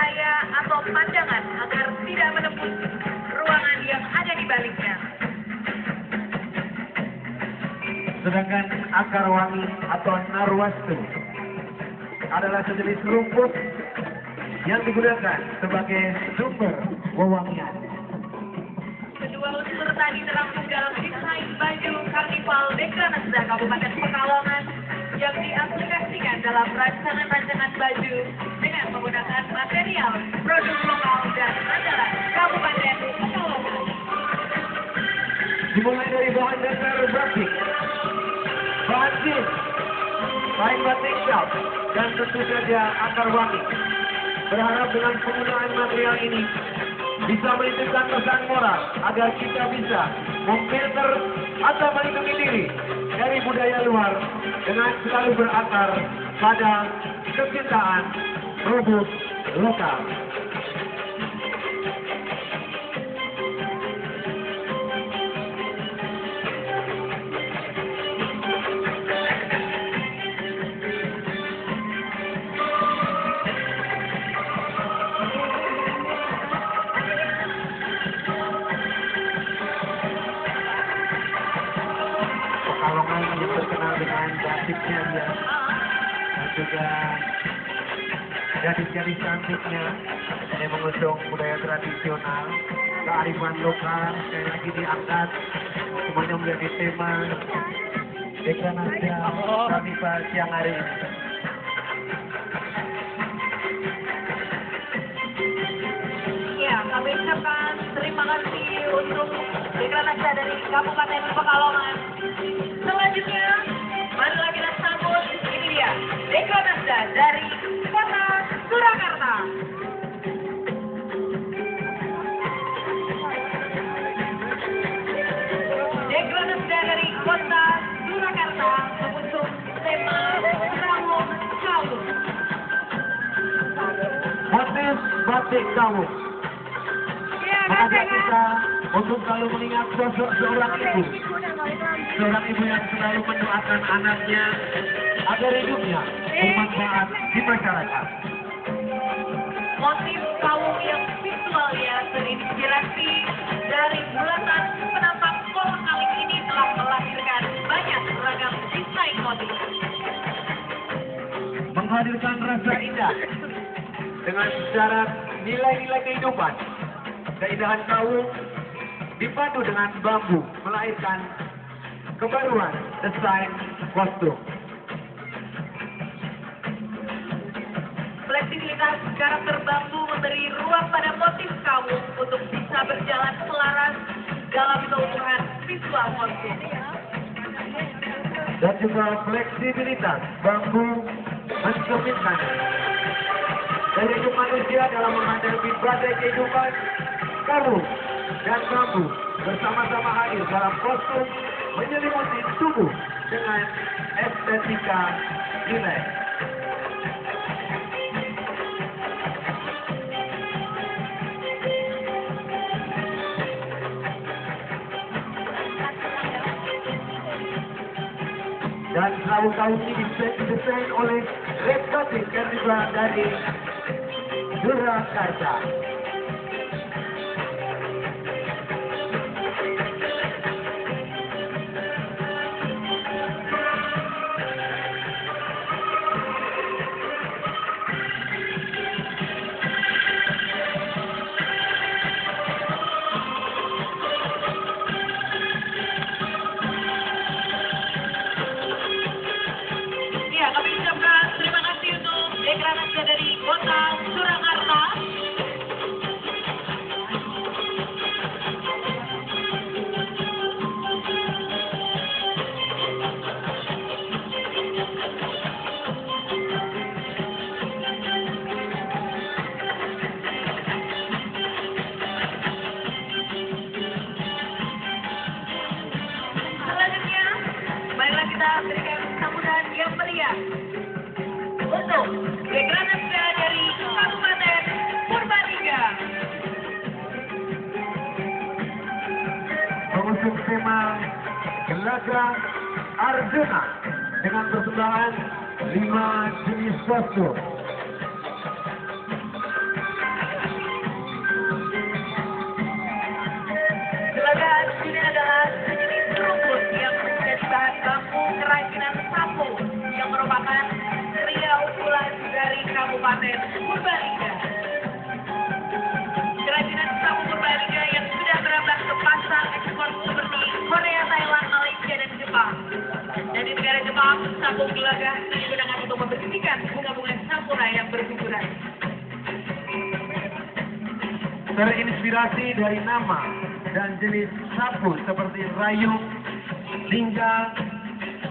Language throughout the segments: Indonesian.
cahaya atau pandangan agar tidak menembus ruangan yang ada di baliknya. Sedangkan akar wangi atau narwastu adalah sejenis rumput yang digunakan sebagai sumber wewangian. Kedua unsur tadi terangkum dalam desain baju Karnival Dekranasda Kabupaten Pekalongan yang diaplikasikan dalam rancangan-rancangan baju dengan menggunakan material produk lokal dan andalan Kabupaten Pekalongan. Dimulai dari bahan dasar batik, bahan jeans, kain batik shop, dan tentu saja akar wangi. Berharap dengan penggunaan material ini bisa menitipkan pesan moral agar kita bisa memfilter atau melindungi diri dari budaya luar dengan selalu berakar pada kecintaan produk lokal. Pekalongan yang terkenal dengan batiknya dia dan juga gadis-gadis cantiknya yang mengusung budaya tradisional, kearifan lokal sekali lagi diangkat semuanya menjadi tema Dekranasda Karnival siang hari ini. Ya, kami ucapkan terima kasih untuk Dekranasda dari Kabupaten Pekalongan. Selanjutnya, marilah kita sambut, ini dia, Dekranasda dari Kota Surakarta. Dekranasda dari Kota Surakarta mengusung tema Rawung Kawung. Motif batik kamu Ya, mengajak kita untuk selalu mengingat sosok seorang ibu. Seorang ibu yang selalu mendoakan anaknya agar hidupnya bermanfaat di masyarakat. Motif kawung yang visualnya terinspirasi dari bulatan penampak kolang kaling ini telah melahirkan banyak beragam desain motif. Menghadirkan rasa indah dengan syarat nilai-nilai kehidupan. Keindahan kawung dipandu dengan bambu melahirkan kebaruan desain kostum. Fleksibilitas karakter bambu memberi ruang pada motif kawung untuk bisa berjalan selaras dalam keutuhan visual kostum. Dan juga fleksibilitas bambu mencerminkan daya hidup manusia dalam menghadapi badai kehidupan. Kawung dan bambu bersama-sama hadir dalam kostum menyelimuti tubuh dengan estetika nilai. Dan kawung-kawung ini didesain oleh Red Batik Karnival dari Surakarta. Ya, kami ucapkan terima kasih untuk Dekranasda dari Kota Surakarta. Selanjutnya, marilah kita berikan sambutan yang meriah untuk Dekranasda dari Kabupaten Purbalingga. Mengusung tema Gelaga Arjuna dengan persembahan 5 jenis kostum. Purbalingga. Kerajinan sapu Purbalingga yang sudah merambah ke pasar ekspor seperti Korea, Thailand, Malaysia, dan Jepang. Dan di negara Jepang, sapu gelagah digunakan untuk membersihkan bunga-bunga sakura yang berguguran. Terinspirasi dari nama dan jenis sapu seperti Rayung, Lingga,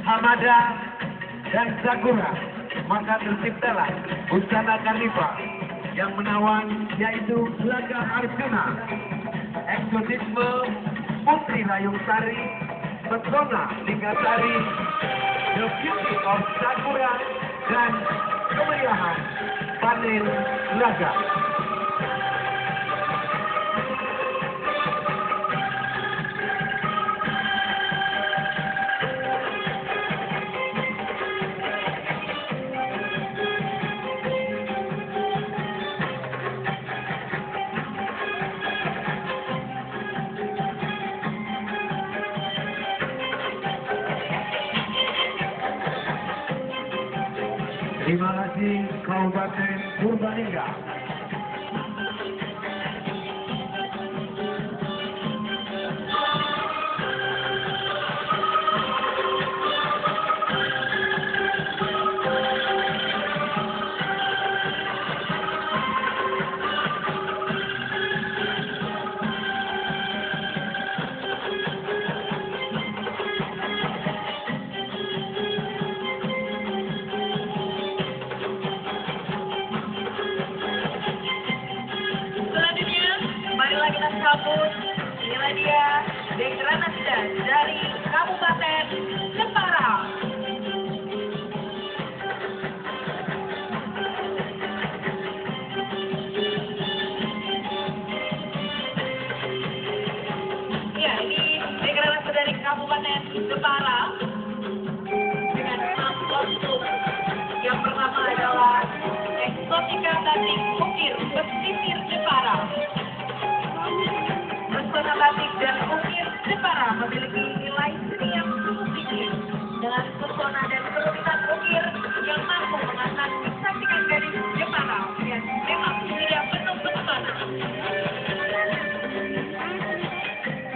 Hamada, dan Sakura, maka terciptalah busana karnival yang menawan, yaitu Gelagah Arjuna, eksotisme Putri Rayung Sari, pesona Linggasari, the beauty of Sakura, dan kemeriahan panen gelagah. Terima kasih Kabupaten Purbalingga. Kita sambut, inilah dia Dekranasda dari Kabupaten Jepara. Ya, ini Dekranasda dari Kabupaten Jepara dengan kostum yang pertama adalah eksotika batik ukir pesisir Jepara. Pesona batik dan ukir Jepara memiliki nilai seni yang cukup tinggi dengan pesona dan kerumitan ukir yang mampu mengangkat kecantikan gadis Jepara yang memang tidak penuh pesona.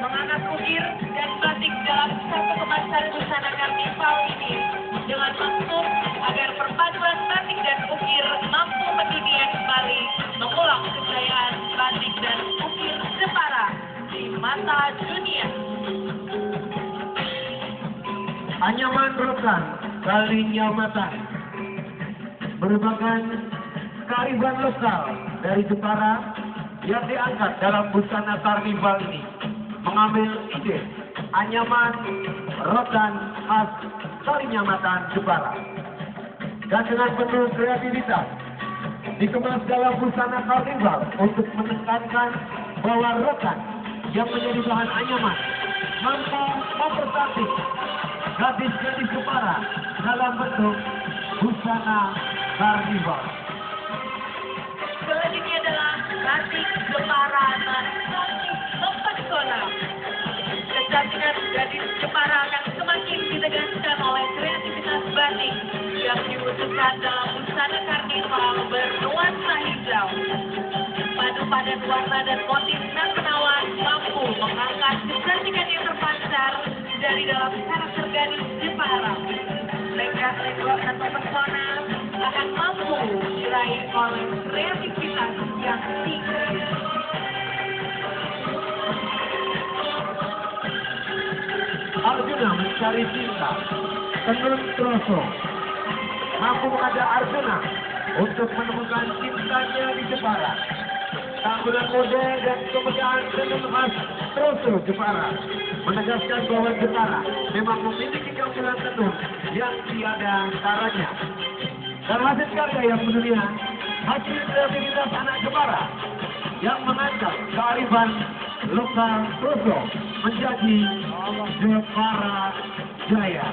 Mengangkat ukir dan batik dalam satu kemasan busana karnival ini dengan maksud agar perpaduan batik dan ukir mampu mendunia kembali, mengulang kejayaan batik dan ukir Jepara di mata dunia. Anyaman rotan Kalinyamatan merupakan kearifan lokal dari Jepara yang diangkat dalam busana karnival ini, mengambil ide anyaman rotan khas Kalinyamatan Jepara dan dengan penuh kreativitas dikemas dalam busana karnival untuk menekankan bahwa rotan yang menjadi bahan anyaman mampu mempercantik gadis-gadis Jepara dalam bentuk busana karnival. Selanjutnya adalah batik Jepara cantik mempesona. Kecantikan gadis Jepara akan semakin ditegaskan oleh kreativitas batik yang diwujudkan dalam busana karnival bernuansa hijau. Padu padan warna dan motif nan menawan mampu mengangkat kecantikan yang terpancar dari dalam karakter gadis Jepara. Legak-legok dan mempesona akan mampu diraih oleh kreativitas yang tinggi. Arjuna mencari cinta, tenun troso, mampu mengajak Arjuna untuk menemukan cintanya di Jepara. Tampilan mode dan kemegahan tenun khas troso Jepara menegaskan bahwa Jepara memang memiliki gambaran tenun yang tiada taranya. Dan hasil karya yang mendunia, hasil kreativitas anak Jepara yang mengangkat kearifan lokal troso menjadi Jepara Jaya.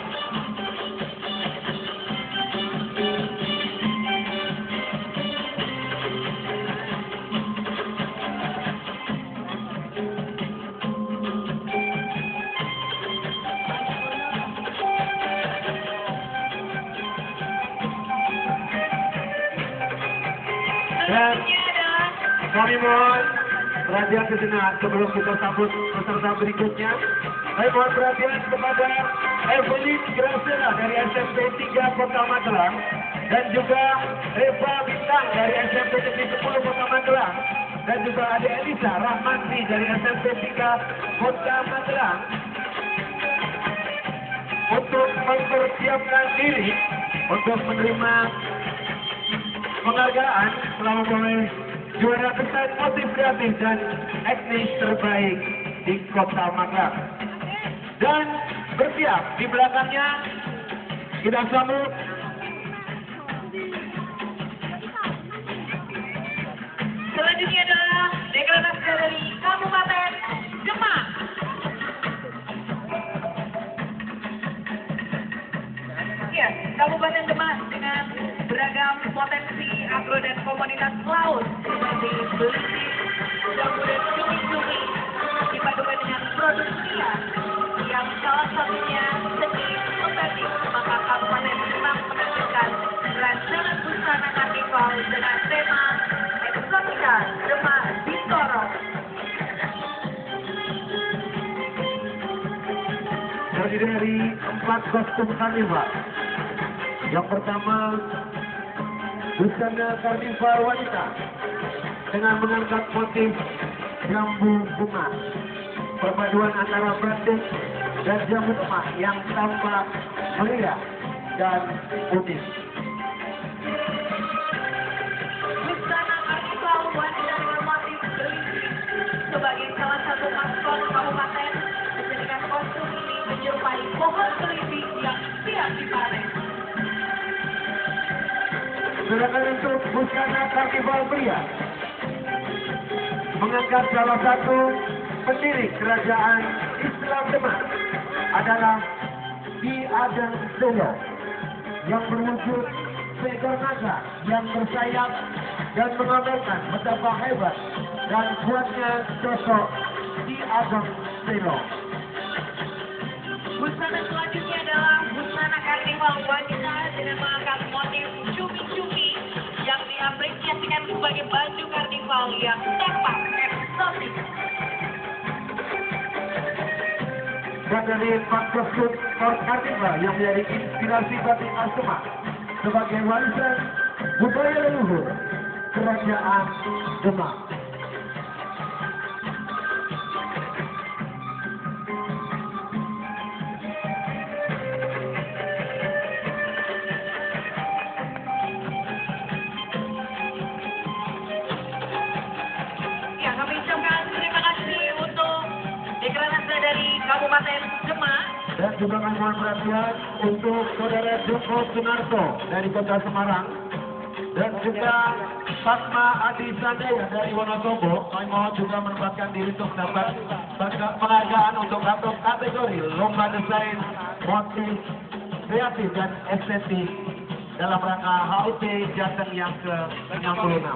Selanjutnya adalah Kami mohon perhatian sejenak sebelum kita sambut peserta berikutnya. Saya mohon perhatian kepada Evelyn Gracela dari SMP 3 Kota Magelang dan juga Reva Bintang dari SMP Negeri 10 Kota Magelang dan juga ada Elisa Rahmanti dari SMP 3 Kota Magelang untuk mempersiapkan diri untuk menerima penghargaan selama oleh juara desain motif kreatif dan etnis terbaik di Kota Magelang. Dan bersiap di belakangnya kita sambut selanjutnya adalah deklarasi dari Kabupaten Demak. Ya, Kabupaten Demak dengan beragam potensi agro dan komunitas laut seperti belisik, jambu dan cumi-cumi dipadukan dengan produk kria yang salah satunya seni otentik, maka Kabupaten Demak menampilkan rancangan busana karnival dengan tema Eksotika Demak Bintoro. terdiri dari 4 kostum karnival. Yang pertama, busana karnival wanita dengan mengangkat motif jambu bunga. Perpaduan antara batik dan jambu emas yang tampak meriah dan unik. Busana karnival wanita dengan motif belisik sebagai salah satu maskot kabupaten menjadikan kostum ini menyerupai pohon belisik yang siap dipanen. Sedangkan untuk busana karnival pria mengangkat salah satu pendiri kerajaan Islam Demak adalah Ki Ageng Selo yang berwujud seekor naga yang bersayap dan mengabarkan betapa hebat dan kuatnya sosok Ki Ageng Selo. Busana selanjutnya adalah busana karnival wanita dengan mengangkat motif cumi-cumi yang diapresiasikan sebagai baju karnival yang tampak eksotis. Dan dari 4 kostum sport karnival yang menjadi inspirasi batik Asma sebagai warisan budaya leluhur kerajaan Demak. Ya, kami ucapkan terima kasih untuk deklarasi dari Kabupaten Demak. Dan juga kami mohon perhatian untuk Saudara Joko Sunarto dari Kota Semarang dan juga Fatma Adi Sandaya dari Wonosobo. Kami mohon juga menempatkan diri untuk dapat penghargaan untuk kategori lomba desain motif kreatif dan estetik dalam rangka HUT Jateng yang ke-66.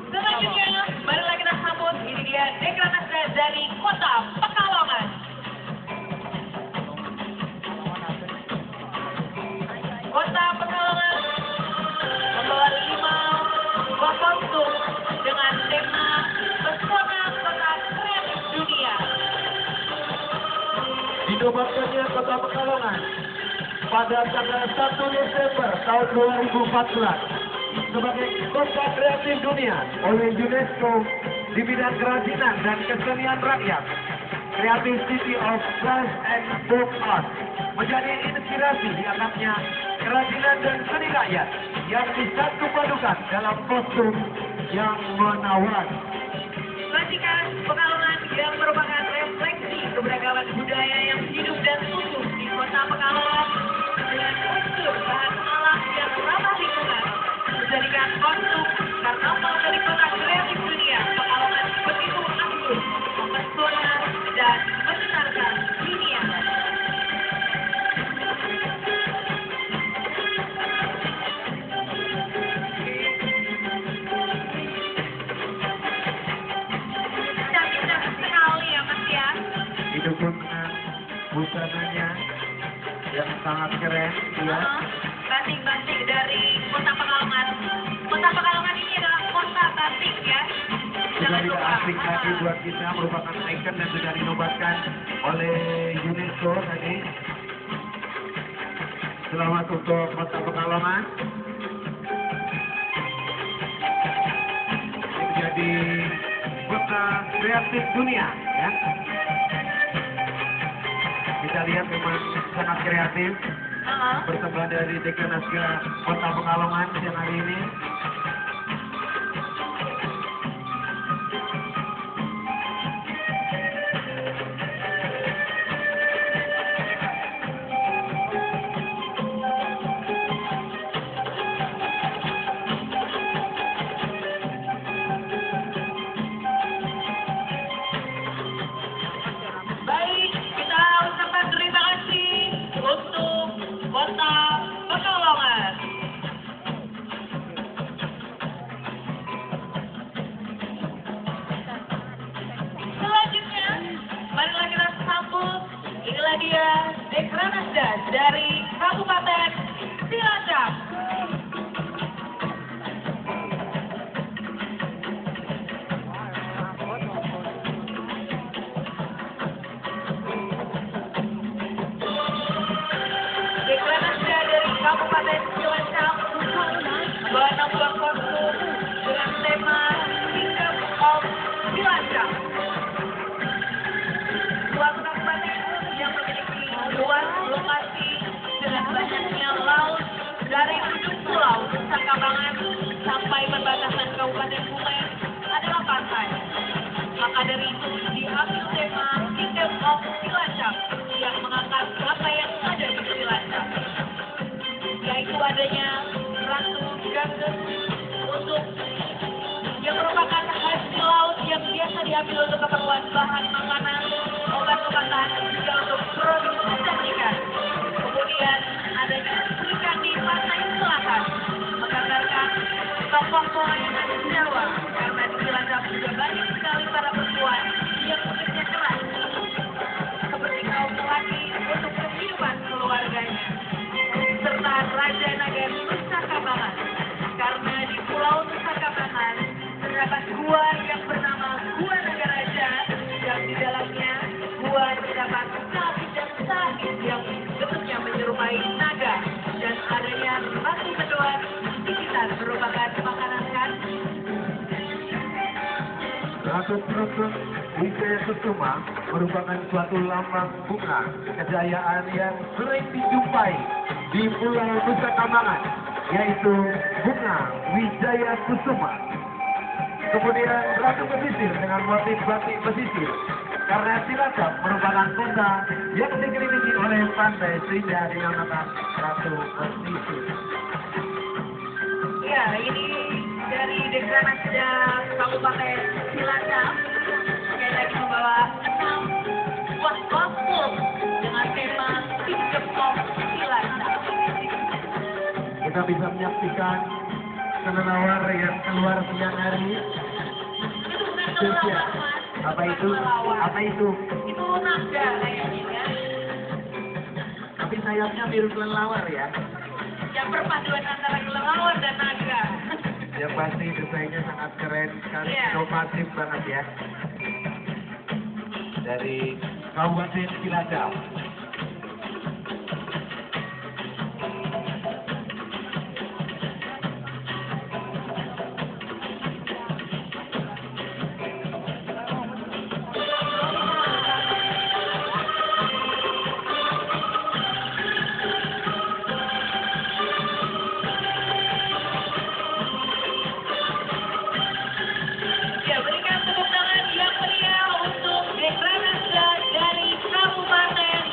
Selanjutnya, marilah kita sambut, ini dia deklarasi dari Kota Pekalongan. Kota Pekalongan membawa 5 kostum dengan tema Pesona Kota Kreatif Dunia. Dinobatkannya Kota Pekalongan pada tanggal 1 Desember tahun 2014 sebagai Kota Kreatif Dunia oleh UNESCO di bidang kerajinan dan kesenian rakyat. Creative City of Glass and Folk Art menjadi inspirasi dianggapnya kerajinan dan seni rakyat yang disatu padukan dalam kostum yang menawan. Kelanjikan Pekalongan yang merupakan refleksi keberagaman budaya yang hidup dan tumbuh di Kota Pekalongan dengan unsur bahan alam yang ramah lingkungan menjadikan kostum karnaval dari Kota Kreatif Dunia Pekalongan begitu anggun, mempesona dan menyenangkan dunia. Cantik sekali ya Mas ya. Didukung dengan busananya yang sangat keren, ya. Batik-batik dari Kota Pekalongan. Kota Pekalongan ini adalah kota asing ya. Sudah Jangan tidak lupa. asing lagi buat kita, merupakan ikon dan sudah dinobatkan oleh UNESCO tadi. Selamat untuk Kota Pekalongan. Ini menjadi kota kreatif dunia, ya. Kita lihat memang sangat kreatif. Persembahan dari Dekranasda Kota Pekalongan siang hari ini. Baik, kita ucapkan terima kasih untuk Kota Pekalongan. Selanjutnya, marilah kita sambut, inilah dia Dekranasda dari Kabupaten Cilacap. Dekranasda dari Kabupaten Cilacap membawa buah kostum dengan tema Kingdom of Cilacap. Suatu kabupaten yang memiliki luas lokasi dengan banyaknya laut dari ujung pulau Nusa Kambangan sampai perbatasan Kabupaten Kutai adalah pantai. Maka dari itu diambil tema Kingdom of Cilacap yang mengangkat apa yang ada di Cilacap, yaitu adanya Ratu Gangges untuk yang merupakan hasil laut yang biasa diambil untuk keperluan bahan makanan, obat-obatan, juga untuk produksi ikan. Kemudian adanya ikan di pantai selatan, menggambarkan tokoh yang Jawa, karena di Cilacap juga banyak sekali para perempuan yang bekerja keras, seperti kaum laki untuk kehidupan keluarganya, serta Raja Nagari Nusa Kambangan, karena di Pulau Nusa Kambangan terdapat gua yang bernama Gua Naga Raja, yang di dalamnya gua terdapat sabit dan sabit yang bentuknya menyerupai naga, dan adanya batu mendoan di sekitar merupakan makanan khas. Ratu Wijaya Kusuma merupakan suatu lambang bunga kejayaan yang sering dijumpai di Pulau Nusa Kambangan, yaitu bunga Wijaya Kusuma. Kemudian Ratu Pesisir dengan motif batik pesisir, karena Cilacap merupakan kota yang dikelilingi oleh pantai sehingga dinamakan Ratu Pesisir. Ya, ini dari Dekranasda Kabupaten Cilacap. Sekali lagi membawa 6 buah kostum dengan tema Kingdom of Cilacap. Kita bisa menyaksikan kelelawar yang keluar siang hari. Itu bukan Itu ya. kelelawar, Mas. Apa Bukan itu? kelelawar. Apa itu? Itu naga kayaknya ya. Tapi sayapnya mirip kelelawar ya. Yang perpaduan antara kelelawar dan naga. Yang pasti desainnya sangat keren sekali, Iya. inovatif banget ya. Dari Kabupaten Cilacap. Ya, berikan tepuk tangan yang meriah untuk Dekranasda dari Kabupaten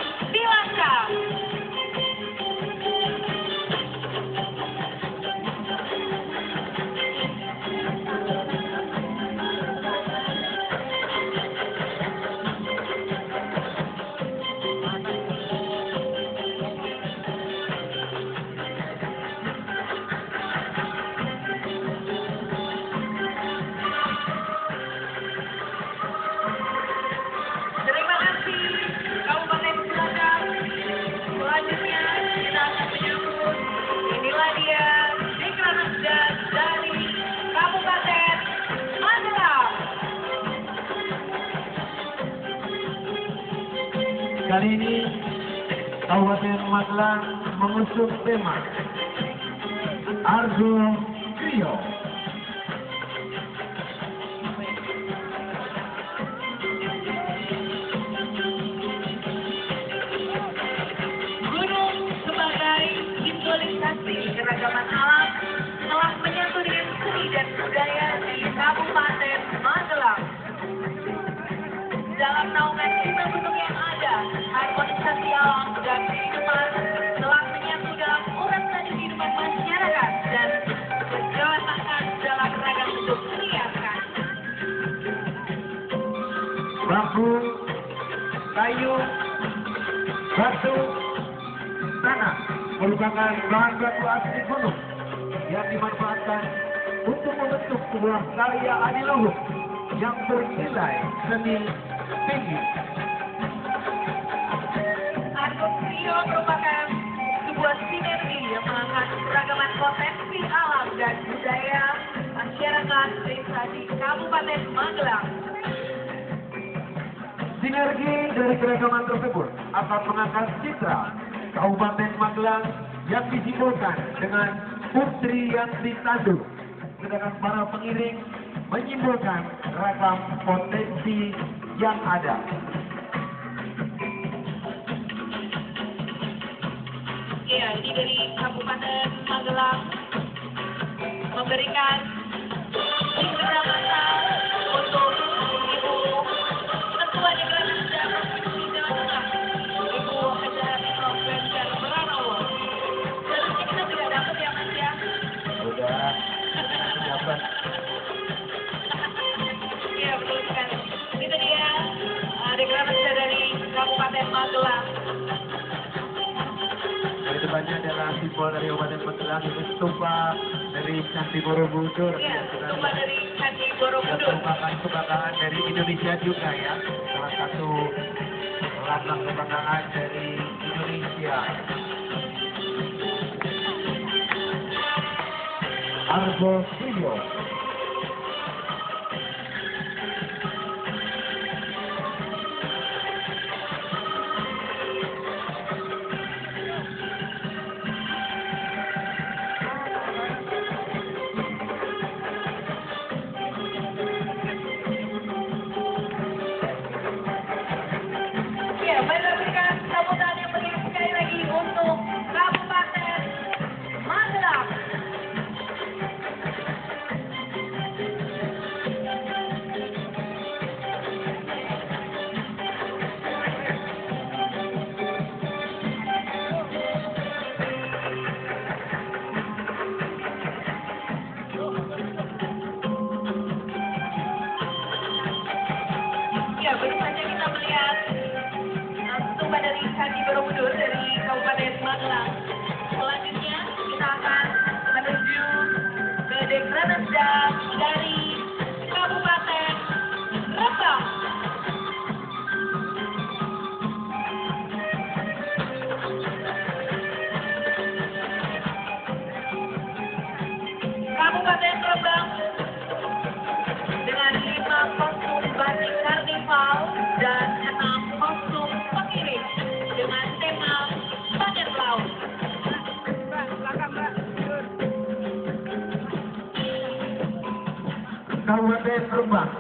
Kali ini Kabupaten Magelang mengusung tema Argo Trio. Gunung sebagai simbolisasi keragaman alam telah menyatu dengan seni dan budaya di Kabupaten Magelang. Dalam naungan lima gunung yang ada, harmonisasi alam dan kehidupan telah menyatu dalam urat nadi kehidupan masyarakat dan berjalan dalam ragam bentuk kegiatan. Bambu, kayu, batu, tanah merupakan bahan baku asli gunung yang dimanfaatkan untuk membentuk sebuah karya adiluhung yang bernilai seni tinggi. Argo Trio merupakan sebuah sinergi yang mengangkat keragaman potensi alam dan budaya masyarakat desa di Kabupaten Magelang. Sinergi dari keragaman tersebut akan mengangkat citra Kabupaten Magelang yang disimbolkan dengan putri yang ditandu, sedangkan para pengiring menyimbolkan ragam potensi yang ada. Ya, ini dari Kabupaten Magelang memberikan cindera masal untuk Ibu Ketua DPRD Provinsi Jawa Tengah, Ibu Hajati Profesor Pranowo. Seharusnya kita tidak dapat ya Mas ya? Udah, dapat. Iya betul sekali. Itu dia deklarasi dari Kabupaten Magelang. Di depannya adalah simbol dari Kabupaten Magelang, itu stupa dari Candi Borobudur. Iya, stupa dari Candi Borobudur. Merupakan kebanggaan dari Indonesia juga ya, salah satu lambang kebanggaan dari Indonesia. Argo Trio. Ya, mari berikan sambutan yang meriah sekali lagi untuk Kabupaten Magelang. Ya, baru saja kita melihat stupa dari Candi Borobudur dari Kabupaten Magelang. Selanjutnya kita akan menuju ke dekranasda dari Kabupaten Rembang. Kabupaten Rembang dengan 5 kostum batik karnival dan 6 kostum pengiring dengan tema Badet Laut. Kabupaten Rembang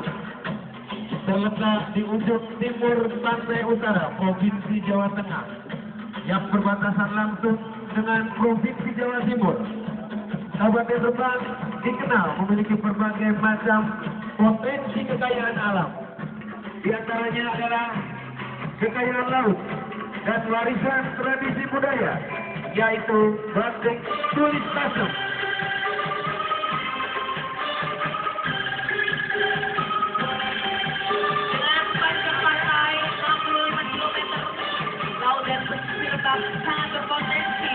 terletak di ujung timur pantai utara Provinsi Jawa Tengah yang berbatasan langsung dengan Provinsi Jawa Timur. Kabupaten Rembang dikenal memiliki berbagai macam potensi kekayaan alam. Di antaranya adalah kekayaan laut dan warisan tradisi budaya, yaitu batik tulis tasem. Dengan panjang pantai 65 km, laut dan pesisir Bali sangat berpotensi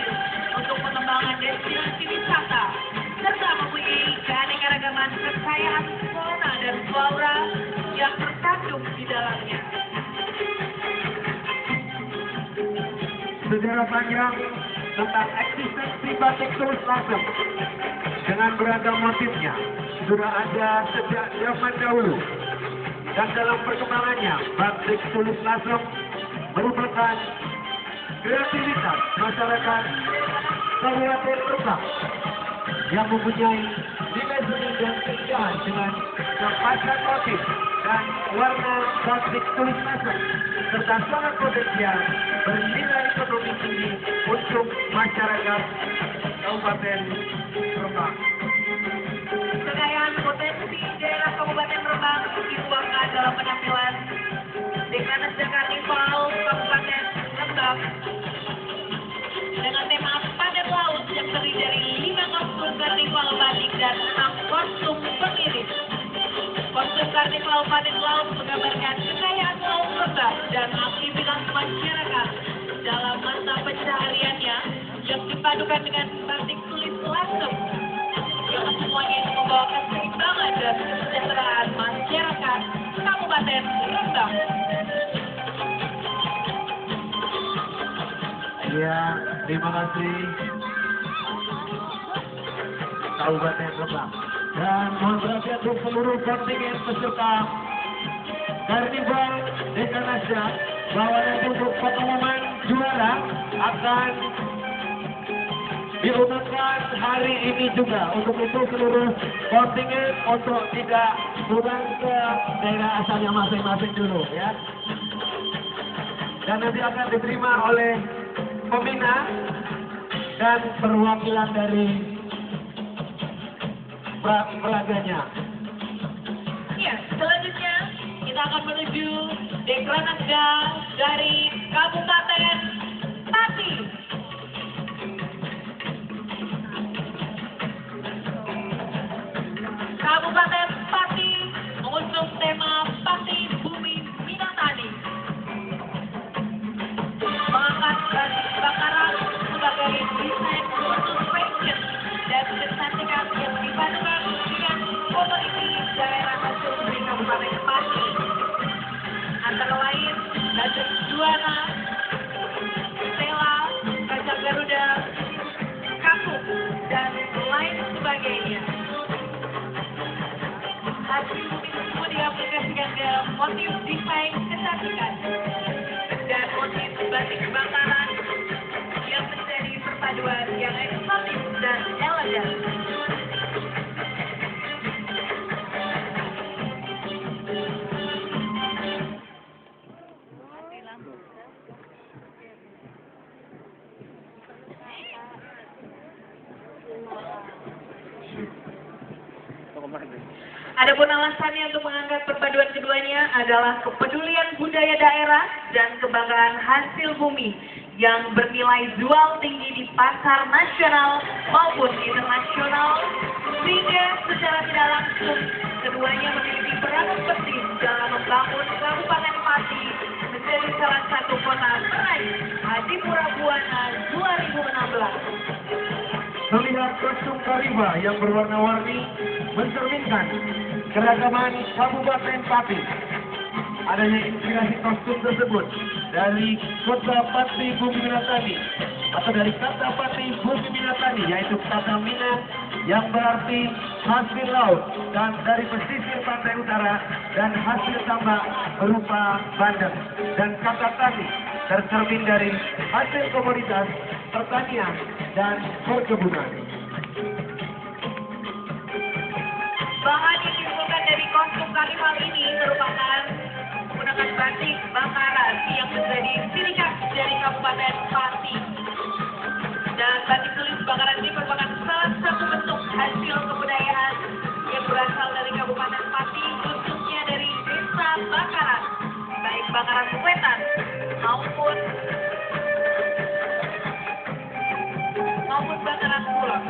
untuk pengembangan destinasi wisata, serta mempunyai keanekaragaman kekayaan fauna dan flora yang terkandung di dalamnya. Sejarah panjang tentang eksistensi batik tulis tasem dengan beragam motifnya sudah ada sejak zaman dahulu. Dan dalam perkembangannya, batik tulis tasem merupakan kreativitas masyarakat Kabupaten Rembang yang mempunyai nilai seni dan keindahan dengan memanfaatkan motif dan warna batik tulis masuk serta sangat potensial bernilai ekonomi tinggi untuk masyarakat Kabupaten Rembang. Kekayaan potensi daerah Kabupaten Rembang dituangkan dalam penampilan Dekranasda Karnival Kabupaten Rembang dengan tema padat laut yang terdiri dari 5 kostum karnival batik dan 6 kostum pengiring. Kostum karnival padat laut menggambarkan kekayaan laut Rembang dan aktivitas masyarakat dalam masa pencahariannya yang dipadukan dengan batik tulis langsung yang semuanya itu membawa keseimbangan dan kesejahteraan masyarakat Kabupaten Rembang. Ya, terima kasih Kabupaten Rembang. Dan mohon perhatian untuk seluruh kontingen peserta Karnival Dekranasda bahwa nanti untuk pengumuman juara akan diumumkan hari ini juga. Untuk itu seluruh kontingen untuk tidak pulang ke daerah asalnya masing-masing dulu ya. Dan nanti akan diterima oleh pembina dan perwakilan dari pelaganya. Ya, selanjutnya kita akan menuju Dekranasda dari Kabupaten Pati. Kabupaten Pati mengusung tema Pati Bumi Minatani. Mengangkat batik bakaran sebagai desain khusus fashion dan kecantikan yang dipadukan dengan komoditi daerah hasil bumi Kabupaten Pati. Antara lain batik juana, stela, kaca Garuda, kapuk, dan lain sebagainya. Hasil bumi tersebut diaplikasikan dalam motif desain kecantikan dan motif batik bakaran yang menjadi perpaduan yang eksotis dan elegan. Adapun alasannya untuk mengangkat perpaduan keduanya adalah kepedulian budaya daerah dan kebanggaan hasil bumi yang bernilai jual tinggi di pasar nasional maupun internasional, sehingga secara tidak langsung keduanya memiliki peranan penting dalam membangun Kabupaten Pati menjadi salah satu kota peraih Adipura Buana 2016. Melihat kostum Kariba yang berwarna-warni mencerminkan keragaman Kabupaten Pati. Adanya inspirasi kostum tersebut dari kota Pati Bumi Minatani atau dari kata Pati Bumi Minatani, yaitu kata Mina yang berarti hasil laut, dan dari pesisir pantai utara dan hasil tambak berupa bandeng, dan kata Tani tercermin dari hasil komoditas pertanian dan perkebunan. Bahan yang dikumpulkan dari kostum karnival ini merupakan menggunakan batik bakaran yang menjadi ciri khas dari Kabupaten Pati. Dan batik tulis bakaran ini merupakan salah satu bentuk hasil kebudayaan yang berasal dari Kabupaten Pati, khususnya dari Desa Bakaran, baik Bakaran Wetan maupun Bakaran Kulon.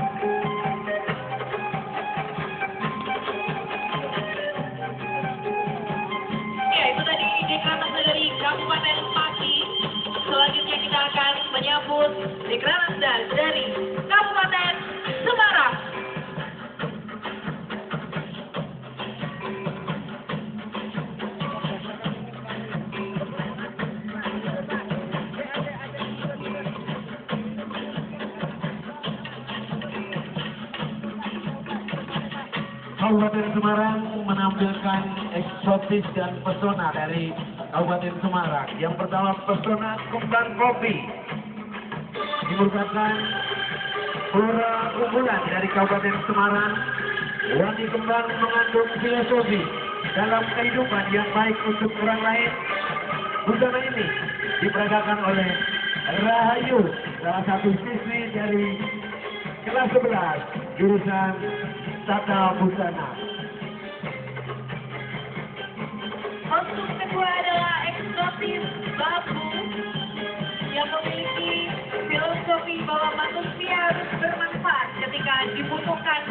Ya, itu tadi Dekranasda dari Kabupaten Pati. Selanjutnya kita akan menyambut Dekranasda dari Kabupaten Semarang. Kabupaten Semarang menampilkan eksotis dan pesona dari Kabupaten Semarang. Yang pertama Pesona Kembang Kopi. Ini merupakan flora unggulan dari Kabupaten Semarang. Wangi kembang mengandung filosofi dalam kehidupan yang baik untuk orang lain. Busana ini diperagakan oleh Rahayu, salah satu siswi dari kelas 11 jurusan Tata Busana. Kostum kedua adalah eksotis bambu yang memiliki filosofi bahwa manusia harus bermanfaat ketika dibutuhkan.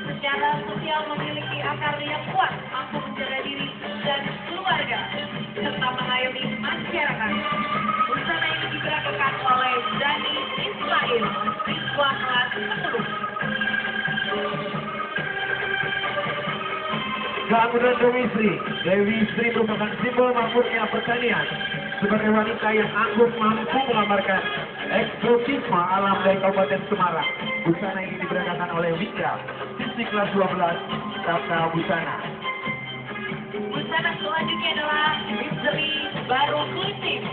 Secara sosial memiliki akar yang kuat, mampu menjaga diri dan keluarga, serta mengayomi masyarakat. Busana ini digerakkan oleh Dani Ismail, siswa kelas 10. Keanggunan Dewi Sri. Dewi Sri merupakan simbol makmurnya pertanian. Sebagai wanita yang anggun mampu menggambarkan eksotisme alam dari Kabupaten Semarang. Busana ini diberangkatkan oleh Wika, siswi kelas 12 Tata Busana. Busana selanjutnya adalah misteri baru Kliting.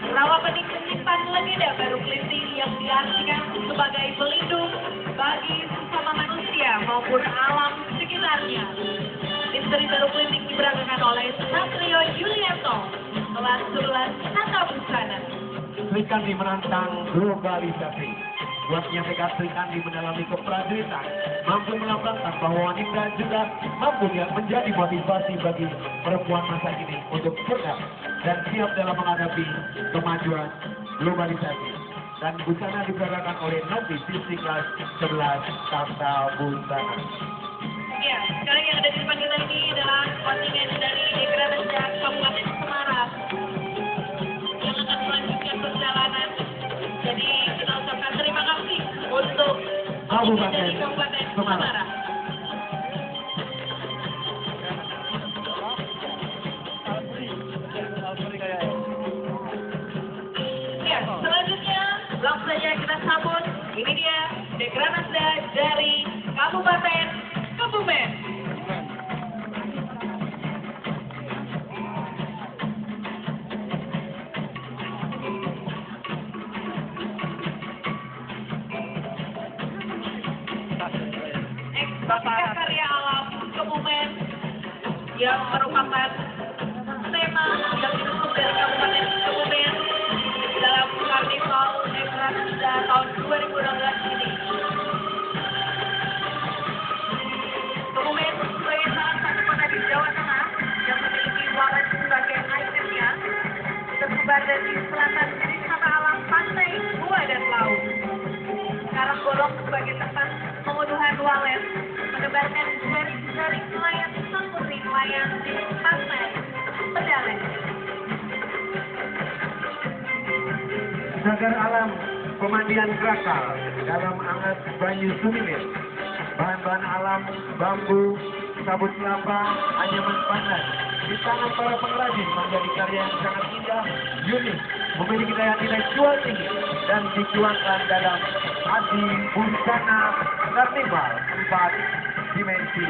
Rawa Bening menyimpan legenda baru Kliting yang diartikan sebagai pelindung bagi sesama manusia maupun alam sekitarnya. Misteri baru Kliting diberangkatkan oleh Satrio Yulianto, kelas 11 Tata Busana. Sri Kandi menantang globalisasi. Buatnya tekad Sri Kandi mendalami keprajuritan, mampu melambangkan bahwa wanita juga mampu menjadi motivasi bagi perempuan masa kini untuk cerdas dan siap dalam menghadapi kemajuan globalisasi. Dan busana diberangkatkan oleh Novi, siswi kelas 11 Tata Busana. Ya, sekarang yang ada di depan kita ini adalah kontingen dari Dekranasda Kabupaten Semarang yang akan melanjutkan perjalanan. Jadi kita ucapkan terima kasih untuk kontingen dari Kabupaten Semarang. Ya, selanjutnya langsung saja kita sambut. Ini dia Dekranasda dari Kabupaten Kebumen. Eksotika karya alam Kebumen yang merupakan tema yang didukung dari Kabupaten Kebumen dalam Karnival Dekranasda tahun 2016 ini. Kebumen sebagai salah satu kota di Jawa Tengah yang memiliki walet sebagai ikonnya, tersebar dari selatan wisata alam pantai, gua dan laut. Karangbolong sebagai tempat pengunduhan walet menebarkan jaring-jaring nelayan seperti nelayan di pantai Pedale. Cagar alam pemandian Krakal dalam anget Banyu Sumimin. Bahan-bahan alam, bambu, sabut kelapa, anyaman pandan di tangan para pengrajin menjadi karya yang sangat indah, unik, memiliki daya nilai jual tinggi dan dijualkan dalam Adi Busana Karnival 4 dimensi.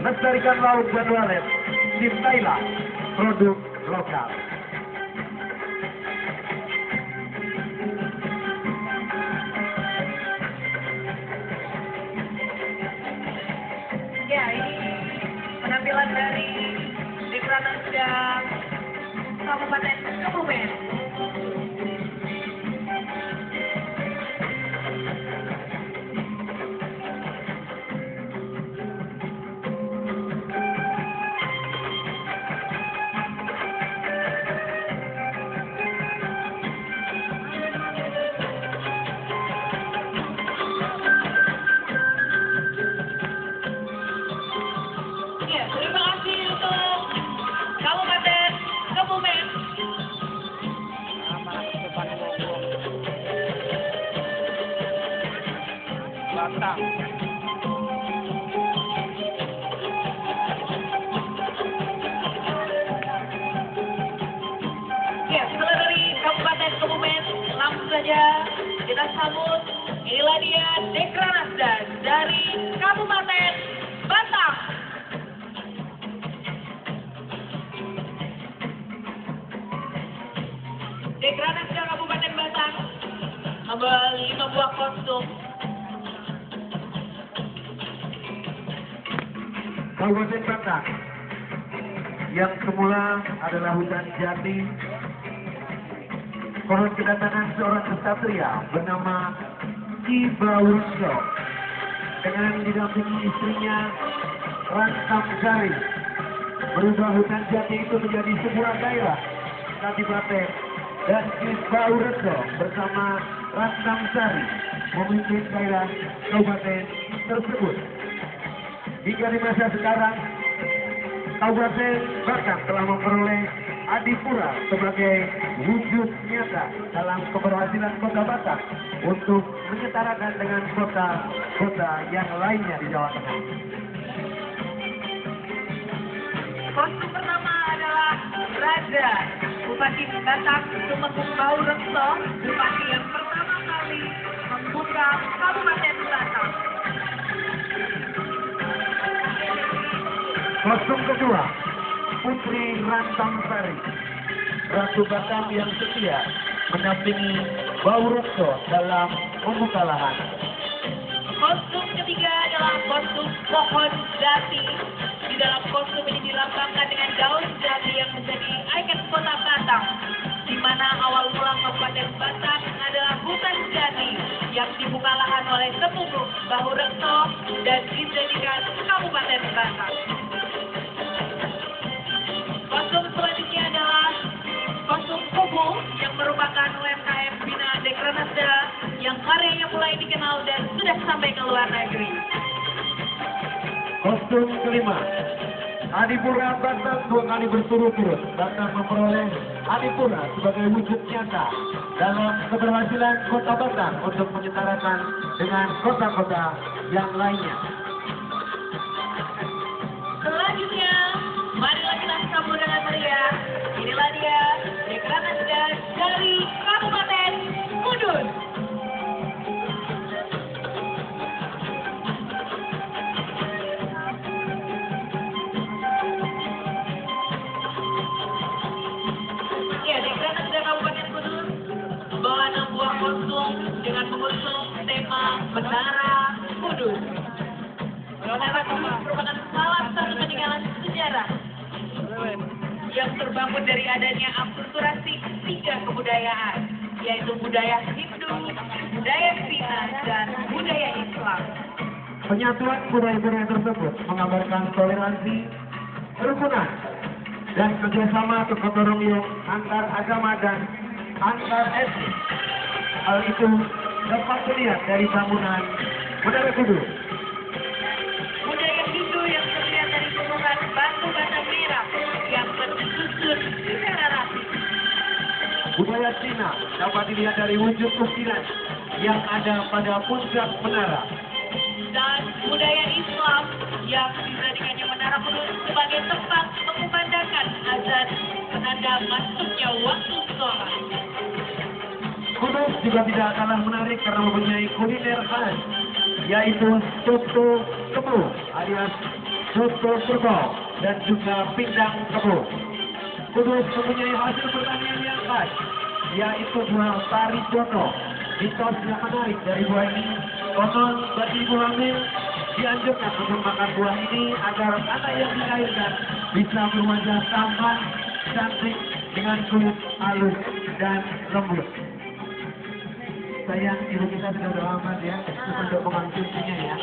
Lestarikan laut dan walet, cintailah produk lokal. Ya, ini penampilan dari Dekranasda Kabupaten Kebumen. Ya, terima kasih untuk Kabupaten Kebumen. Batang. Ya, setelah dari Kabupaten Kebumen, langsung saja kita sambut. Inilah dia Dekranasda dari Kabupaten Dekranasda Kabupaten Batang membawa 5 buah kostum. Kabupaten Batang yang semula adalah hutan jati, konon kedatangan seorang kesatria bernama Ki Baurso dengan didampingi istrinya Rantam Sari merubah hutan jati itu menjadi sebuah daerah Kadipaten, dan Ki Baurso bersama Rantam Sari memimpin daerah kabupaten tersebut. Hingga di masa sekarang, Kabupaten Batang telah memperoleh Adipura sebagai wujud nyata dalam keberhasilan Kota Batang untuk menyetarakan dengan kota-kota yang lainnya di Jawa Tengah. Kostum pertama adalah Raja Bupati Batang Tumenggung Baurso, bupati yang pertama kali membuka Kabupaten Batang. Kostum kedua, Putri Rantam Sari, Ratu Batang yang setia mendampingi Baurso dalam membuka lahan. Kostum ketiga adalah kostum pohon jati. Di dalam kostum ini dilambangkan dengan daun jati yang menjadi ikon Kota Batang, di mana awal mula Kabupaten Batang adalah hutan jati yang dibuka lahan oleh Temenggung Baurso dan dijadikan Kabupaten Batang. Kostum selanjutnya adalah kostum kubu yang merupakan UMKM binaan Dekranasda yang karyanya mulai dikenal dan sudah sampai ke luar negeri. Kostum kelima, Adipura Batang 2 kali berturut-turut. Batang memperoleh Adipura sebagai wujud nyata dalam keberhasilan Kota Batang untuk menyetarakan dengan kota-kota yang lainnya. Selanjutnya, marilah kita sambut dengan meriah. Inilah dia Dekranasda dari Kabupaten Kudus. Ya, Dekranasda Kabupaten Kudus membawa 6 buah kostum dengan mengusung tema Menara Kudus. Menara Kudus merupakan salah satu peninggalan sejarah yang terbangun dari adanya akulturasi 3 kebudayaan, yaitu budaya Hindu, budaya Cina, dan budaya Islam. Penyatuan budaya-budaya tersebut mengabarkan toleransi, kerukunan, dan kerjasama kegotong royong antar agama dan antar etnis. Hal itu dapat dilihat dari bangunan Menara Kudus. Budaya Hindu yang terlihat dari gunungan batu bata merah yang tersusun secara rapi. Budaya Cina dapat dilihat dari wujud ukiran yang ada pada puncak menara. Dan budaya Islam yang dijadikannya Menara Kudus sebagai tempat mengumandangkan azan penanda masuknya waktu sholat. Kudus juga tidak kalah menarik karena mempunyai kuliner khas, yaitu soto kebo alias soto kerbau dan juga pindang kebo. Kudus mempunyai hasil pertanian yang khas, yaitu buah pari jono. Mitos yang menarik dari buah ini, konon bagi ibu hamil dianjurkan untuk makan buah ini agar anak yang dilahirkan bisa berwajah tampan, cantik dengan kulit halus dan lembut. Sayang ibu kita sudah beramat ya, untuk mengonsumsinya ya.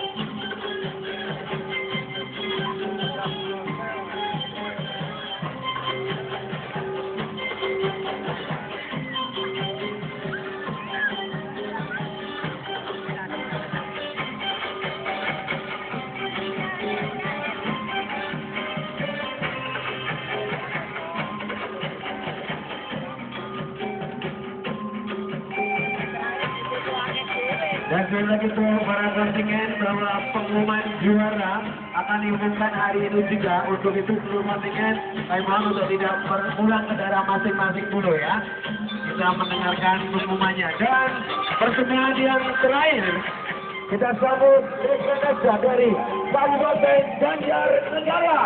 Dan sekali lagi untuk para kontingen bahwa pengumuman juara akan diumumkan hari ini juga. Untuk itu seluruh kontingen kami mohon untuk tidak pulang ke daerah masing-masing dulu ya. Kita mendengarkan pengumumannya. Dan persembahan yang terakhir kita sambut Dekranasda dari Kabupaten Banjarnegara.